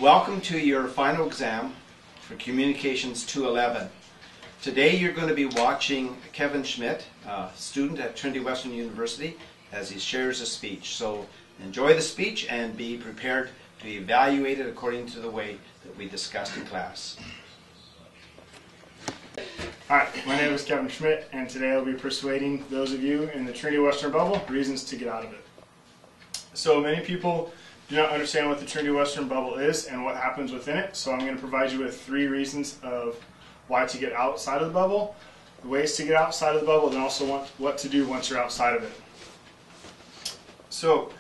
Welcome to your final exam for Communications 211. Today you're going to be watching Kevin Schmidt, a student at Trinity Western University, as he shares a speech. So enjoy the speech and be prepared to evaluate it according to the way that we discussed in class. Hi, my name is Kevin Schmidt, and today I'll be persuading those of you in the Trinity Western bubble reasons to get out of it. So many people do not understand what the Trinity Western bubble is and what happens within it, so I'm going to provide you with 3 reasons of why to get outside of the bubble, the ways to get outside of the bubble, and also what to do once you're outside of it. So,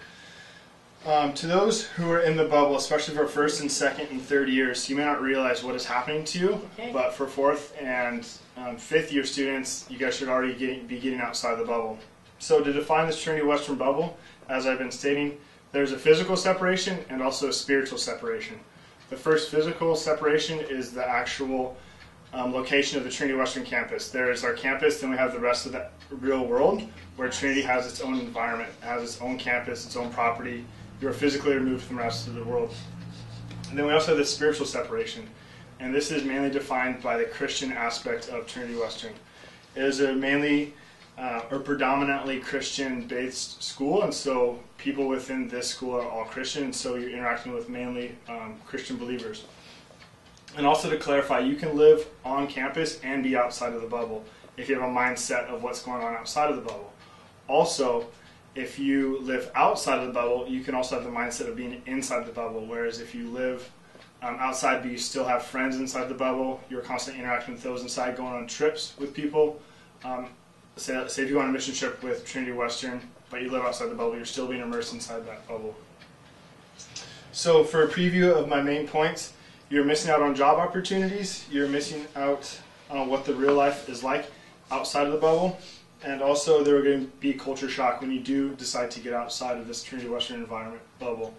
to those who are in the bubble, especially for first and second and third years, you may not realize what is happening to you, but for fourth and fifth year students, you guys should already be getting outside the bubble. So to define this Trinity Western bubble, as I've been stating, there's a physical separation and also a spiritual separation. The first physical separation is the actual location of the Trinity Western campus. There is our campus, then we have the rest of the real world, where Trinity has its own environment, has its own campus, its own property. You are physically removed from the rest of the world. And then we also have the spiritual separation, and this is mainly defined by the Christian aspect of Trinity Western. It is a mainly or predominantly Christian-based school, and so people within this school are all Christian, and so you're interacting with mainly Christian believers. And also to clarify, you can live on campus and be outside of the bubble if you have a mindset of what's going on outside of the bubble. Also, if you live outside of the bubble, you can also have the mindset of being inside the bubble, whereas if you live outside but you still have friends inside the bubble, you're constantly interacting with those inside, going on trips with people. Say if you go on a mission trip with Trinity Western, but you live outside the bubble, you're still being immersed inside that bubble. So for a preview of my main points, you're missing out on job opportunities, you're missing out on what the real life is like outside of the bubble, and also there are going to be culture shock when you do decide to get outside of this Trinity Western environment bubble.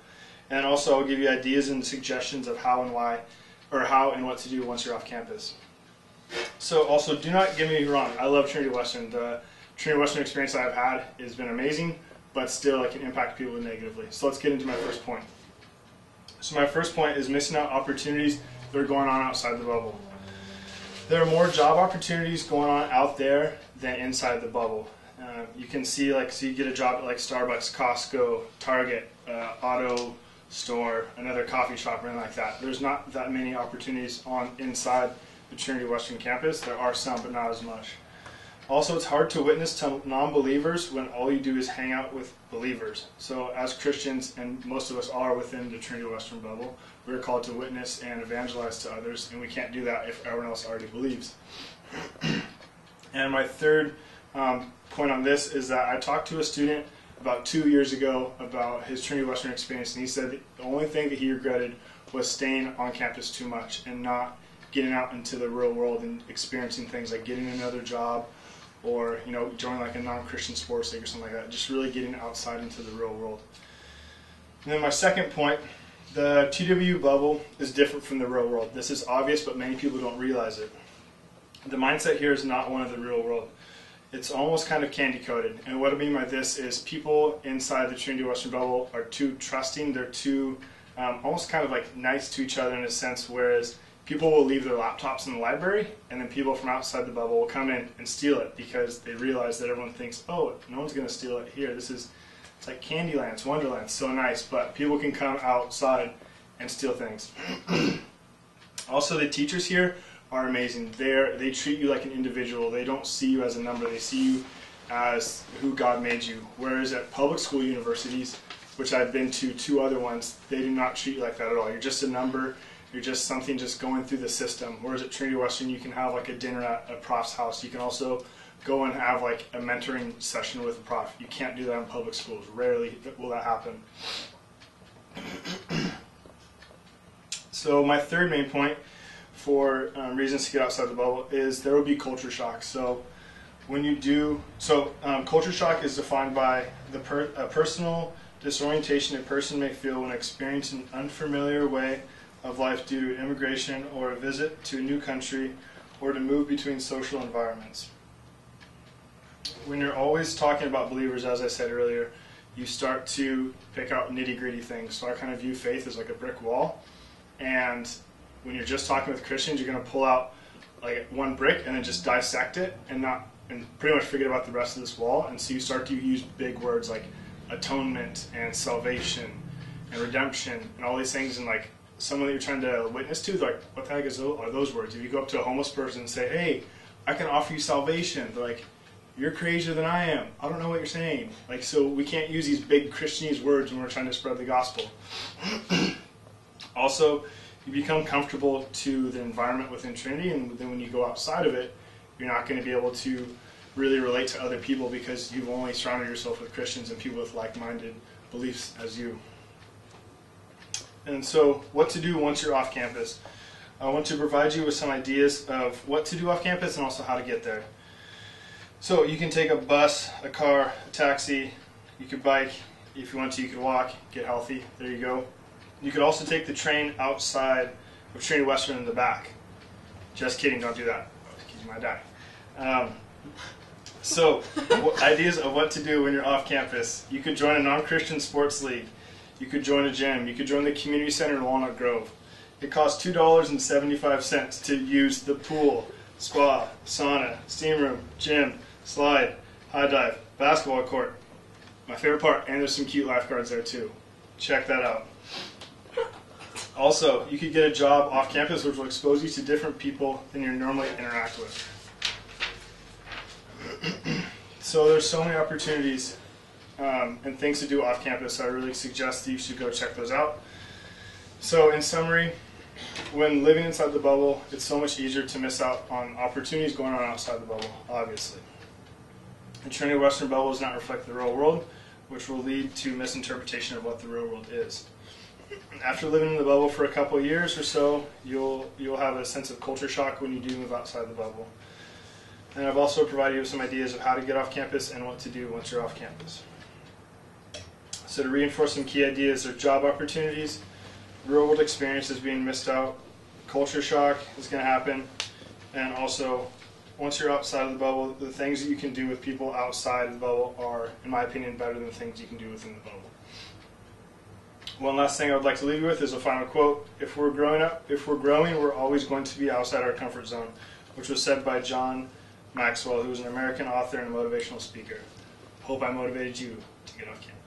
And also I'll give you ideas and suggestions of how and why, or how and what to do once you're off campus. So also, do not get me wrong, I love Trinity Western. The Trinity Western experience that I've had has been amazing, but still it can impact people negatively. So let's get into my first point. So my first point is missing out opportunities that are going on outside the bubble. There are more job opportunities going on out there than inside the bubble. You can see, so you get a job at like Starbucks, Costco, Target, auto store, another coffee shop, or anything like that. There's not that many opportunities inside the Trinity Western campus. There are some, but not as much. Also, it's hard to witness to non-believers when all you do is hang out with believers. So as Christians, and most of us are within the Trinity Western bubble, we're called to witness and evangelize to others, and we can't do that if everyone else already believes. And my third point on this is that I talked to a student about 2 years ago about his Trinity Western experience, and he said the only thing that he regretted was staying on campus too much and not getting out into the real world and experiencing things like getting another job, or joining like a non-Christian sports league or something like that. Just really getting outside into the real world. And then my second point, the TW bubble is different from the real world. This is obvious, but many people don't realize it. The mindset here is not one of the real world. It's almost kind of candy-coated. And what I mean by this is people inside the Trinity Western bubble are too trusting. They're too almost kind of like nice to each other in a sense, whereas people will leave their laptops in the library, and then people from outside the bubble will come in and steal it because they realize that everyone thinks, oh, no one's going to steal it here. It's like Candyland, it's Wonderland, it's so nice, but people can come outside and steal things. Also, the teachers here are amazing. They treat you like an individual. They don't see you as a number. They see you as who God made you. Whereas at public school universities, which I've been to 2 other ones, they do not treat you like that at all. You're just a number. You're just something just going through the system. Whereas at Trinity Western, you can have like a dinner at a prof's house. You can also go and have like a mentoring session with a prof. You can't do that in public schools. Rarely will that happen. So my third main point for reasons to get outside the bubble is there will be culture shock. So when you do, culture shock is defined by a personal disorientation a person may feel when experiencing an unfamiliar way of life due to immigration or a visit to a new country or to move between social environments. When you're always talking about believers, as I said earlier, you start to pick out nitty-gritty things. So I kind of view faith as like a brick wall. And when you're just talking with Christians, you're going to pull out like one brick and then just dissect it and pretty much forget about the rest of this wall. And so you start to use big words like atonement and salvation and redemption and all these things, and like someone that you're trying to witness to, they're like, what the heck are those words? If you go up to a homeless person and say, hey, I can offer you salvation, they're like, you're crazier than I am. I don't know what you're saying. Like, so we can't use these big Christianese words when we're trying to spread the gospel. Also, you become comfortable to the environment within Trinity, and then when you go outside of it, you're not going to be able to really relate to other people because you've only surrounded yourself with Christians and people with like-minded beliefs as you. And so, what to do once you're off campus? I want to provide you with some ideas of what to do off campus and also how to get there. So you can take a bus, a car, a taxi, you could bike, if you want to you could walk, get healthy, there you go. You could also take the train outside of Trinity Western in the back. Just kidding, don't do that, because you might die. So, ideas of what to do when you're off campus. You could join a non-Christian sports league. You could join a gym. You could join the community center in Walnut Grove. It costs $2.75 to use the pool, spa, sauna, steam room, gym, slide, high dive, basketball court. My favorite part, and there's some cute lifeguards there too. Check that out. Also, you could get a job off campus which will expose you to different people than you normally interact with. So there's so many opportunities and things to do off campus, so I really suggest that you should go check those out. So in summary, when living inside the bubble, it's so much easier to miss out on opportunities going on outside the bubble, obviously. The Trinity Western bubble does not reflect the real world, which will lead to misinterpretation of what the real world is. After living in the bubble for a couple of years or so, you'll have a sense of culture shock when you do move outside the bubble. And I've also provided you with some ideas of how to get off campus and what to do once you're off campus. So to reinforce some key ideas, there's job opportunities, real world experiences being missed out, culture shock is going to happen, and also once you're outside of the bubble, the things that you can do with people outside of the bubble are, in my opinion, better than the things you can do within the bubble. One last thing I would like to leave you with is a final quote. If we're growing, we're always going to be outside our comfort zone, which was said by John Maxwell, who was an American author and a motivational speaker. Hope I motivated you to get off campus.